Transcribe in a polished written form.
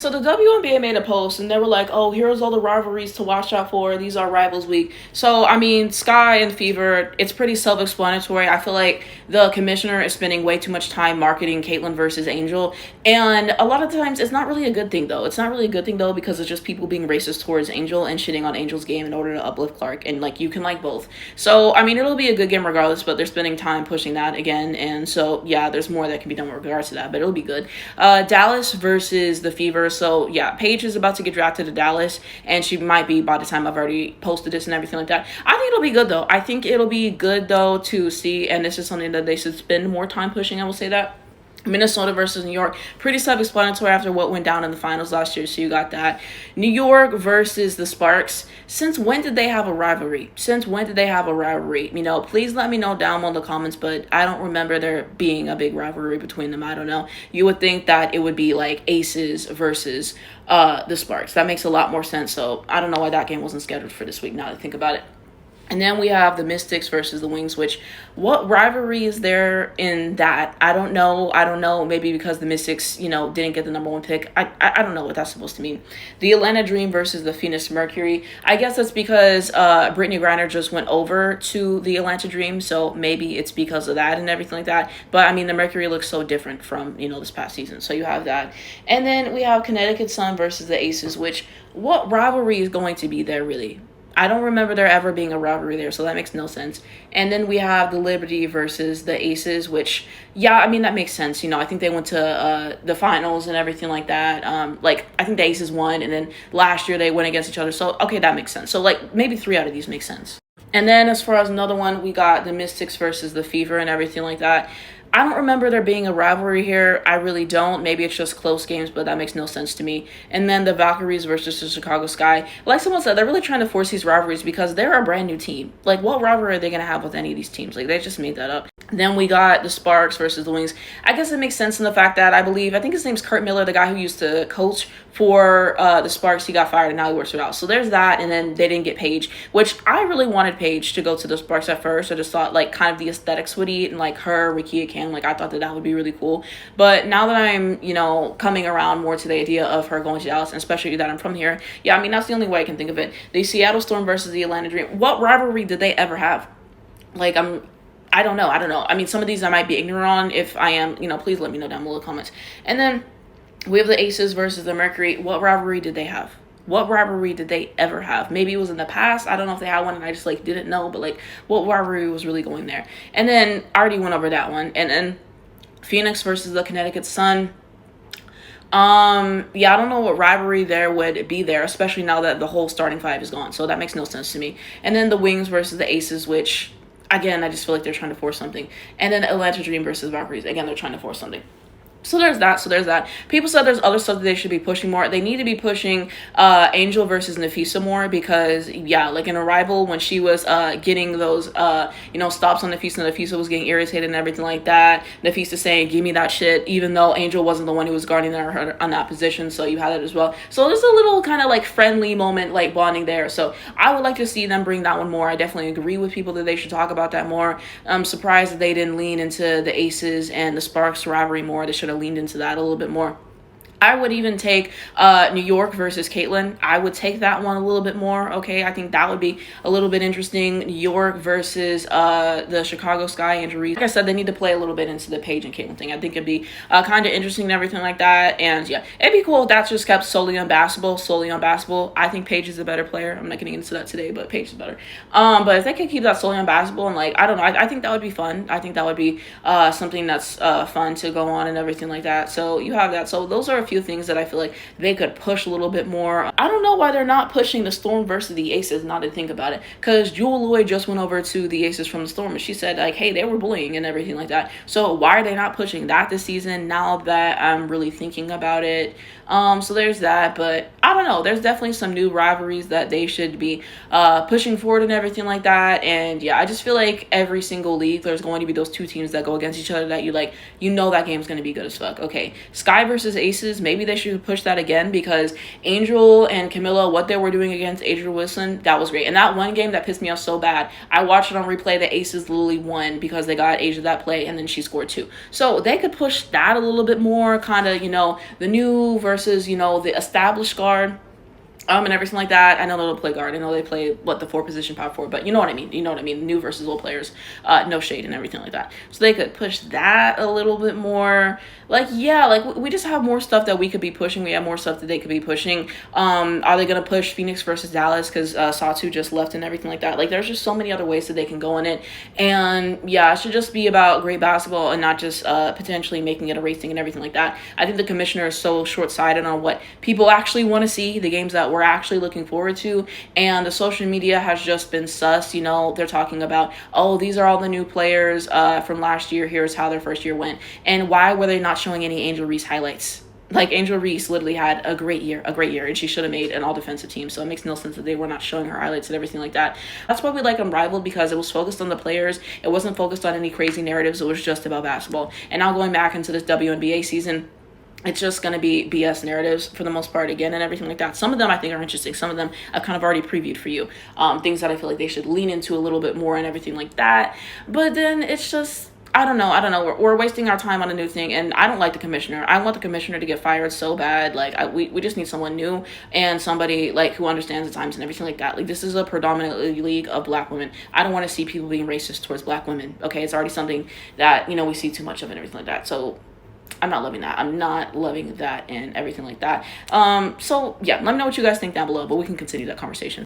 so the WNBA made a post and they were like, oh, here's all the rivalries to watch out for. These are Rivals Week. So, I mean, Sky and Fever, it's pretty self explanatory. I feel like the commissioner is spending way too much time marketing Caitlyn versus Angel. And a lot of times it's not really a good thing, though. It's not really a good thing, though, because it's just people being racist towards Angel and shitting on Angel's game in order to uplift Clark. And, like, you can like both. So, I mean, it'll be a good game regardless, but they're spending time pushing that again. And so, yeah, there's more that can be done with regards to that, but it'll be good. Dallas versus the Fever. So, yeah, Paige is about to get drafted to Dallas, and she might be by the time I've already posted this and everything like that. I think it'll be good, though. I think it'll be good, though, to see, and this is something that they should spend more time pushing, I will say that. Minnesota versus New York, pretty self-explanatory after what went down in the finals last year, so you got that. New York versus the Sparks. Since when did they have a rivalry? You know, please let me know down below in the comments, but I don't remember there being a big rivalry between them. I don't know. You would think that it would be like Aces versus the Sparks. That makes a lot more sense, so I don't know why that game wasn't scheduled for this week now that I think about it. And then we have the Mystics versus the Wings, which what rivalry is there in that? I don't know. Maybe because the Mystics, you know, didn't get the number one pick. I don't know what that's supposed to mean. The Atlanta Dream versus the Phoenix Mercury. I guess that's because Brittany Griner just went over to the Atlanta Dream. So maybe it's because of that and everything like that. But, I mean, the Mercury looks so different from, you know, this past season. So you have that. And then we have Connecticut Sun versus the Aces, which what rivalry is going to be there really? I don't remember there ever being a rivalry there, so that makes no sense. And then we have the Liberty versus the Aces, which, yeah, I mean, that makes sense. You know, I think they went to the finals and everything like that. I think the Aces won, and then last year they went against each other. So, okay, that makes sense. So, like, maybe 3 out of these make sense. And then as far as another one, we got the Mystics versus the Fever and everything like that. I don't remember there being a rivalry here. I really don't. Maybe it's just close games, but that makes no sense to me. And then the Valkyries versus the Chicago Sky. Like someone said, they're really trying to force these rivalries because they're a brand new team. Like, what rivalry are they going to have with any of these teams? Like, they just made that up. Then we got the Sparks versus the Wings. I guess it makes sense in the fact that I think his name's Kurt Miller, the guy who used to coach for the Sparks. He got fired and now he works for Dallas. So there's that. And then they didn't get Paige, which I really wanted Paige to go to the Sparks at first. I just thought, like, kind of the aesthetics would eat, and like her, Rikia Cam, like, I thought that would be really cool. But now that I'm, you know, coming around more to the idea of her going to Dallas, and especially that I'm from here, yeah, I mean, that's the only way I can think of it. The Seattle Storm versus the Atlanta Dream. What rivalry did they ever have? Like, I don't know. I mean, some of these I might be ignorant on. If I am, you know, please let me know down below in the comments. And then we have the Aces versus the Mercury. What rivalry did they have? What rivalry did they ever have? Maybe it was in the past. I don't know if they had one and I just, like, didn't know. But, like, what rivalry was really going there? And then I already went over that one. And then Phoenix versus the Connecticut Sun. Yeah, I don't know what rivalry there would be there, especially now that the whole starting 5 is gone. So that makes no sense to me. And then the Wings versus the Aces, which, again, I just feel like they're trying to force something. And then the Atlanta Dream versus Valkyries. Again, they're trying to force something. So there's that. People said there's other stuff that they should be pushing more. They need to be pushing Angel versus Nafisa more because, yeah, like in Arrival, when she was getting those, stops on Nafisa was getting irritated and everything like that. Nafisa saying, give me that shit, even though Angel wasn't the one who was guarding her on that position. So you had it as well. So there's a little kind of like friendly moment, like bonding there. So I would like to see them bring that one more. I definitely agree with people that they should talk about that more. I'm surprised that they didn't lean into the Aces and the Sparks rivalry more. They should have leaned into that a little bit more. I would even take New York versus Caitlyn. I would take that one a little bit more. Okay, I think that would be a little bit interesting. New York versus the Chicago Sky and Reese. Like I said, they need to play a little bit into the Paige and Caitlyn thing. I think it'd be kind of interesting and everything like that. And yeah, it'd be cool if that's just kept solely on basketball. I think Paige is a better player. I'm not getting into that today, but Paige is better. But if they could keep that solely on basketball and, like, I don't know, I think that would be fun. I think that would be something that's fun to go on and everything like that. So you have that. So those are a few things that I feel like they could push a little bit more. I don't know why they're not pushing the Storm versus the Aces, now to think about it, because Jewel Lloyd just went over to the Aces from the Storm and she said, like, hey, they were bullying and everything like that. So why are they not pushing that this season now that I'm really thinking about it? So there's that. But I don't know, there's definitely some new rivalries that they should be pushing forward and everything like that. And yeah, I just feel like every single league there's going to be those two teams that go against each other that you like, you know, that game's going to be good as fuck. Okay, Sky versus Aces, races, maybe they should push that again, because Angel and Camilla, what they were doing against Adrian Wilson, that was great. And that one game that pissed me off so bad, I watched it on replay. The Aces literally won because they got Asia that play, and then she scored 2. So they could push that a little bit more, kind of, the new versus, the established guard. And everything like that. I know they don't play guard. I know they play the 4 position power forward, but you know what I mean. You know what I mean. New versus old players, no shade and everything like that. So they could push that a little bit more. We just have more stuff that we could be pushing. We have more stuff that they could be pushing. Are they gonna push Phoenix versus Dallas because Satu just left and everything like that? Like, there's just so many other ways that they can go in it. And yeah, it should just be about great basketball and not just potentially making it a race thing and everything like that. I think the commissioner is so short-sighted on what people actually want to see, the games that we're actually looking forward to, and the social media has just been sus. They're talking about, oh, these are all the new players from last year, here's how their first year went. And why were they not showing any Angel Reese highlights? Like, Angel Reese literally had a great year, and she should have made an all-defensive team. So it makes no sense that they were not showing her highlights and everything like that. That's why we like Unrivaled, because it was focused on the players. It wasn't focused on any crazy narratives. It was just about basketball. And now going back into this WNBA season, it's just going to be BS narratives for the most part again and everything like that. Some of them I think are interesting. Some of them I've kind of already previewed for you. Things that I feel like they should lean into a little bit more and everything like that. But then it's just, I don't know. We're wasting our time on a new thing, and I don't like the commissioner. I want the commissioner to get fired so bad. Like, we just need someone new and somebody who understands the times and everything like that. Like, this is a predominantly league of black women. I don't want to see people being racist towards black women. Okay, it's already something that we see too much of and everything like that. So I'm not loving that. I'm not loving that and everything like that. So yeah, let me know what you guys think down below, but we can continue that conversation.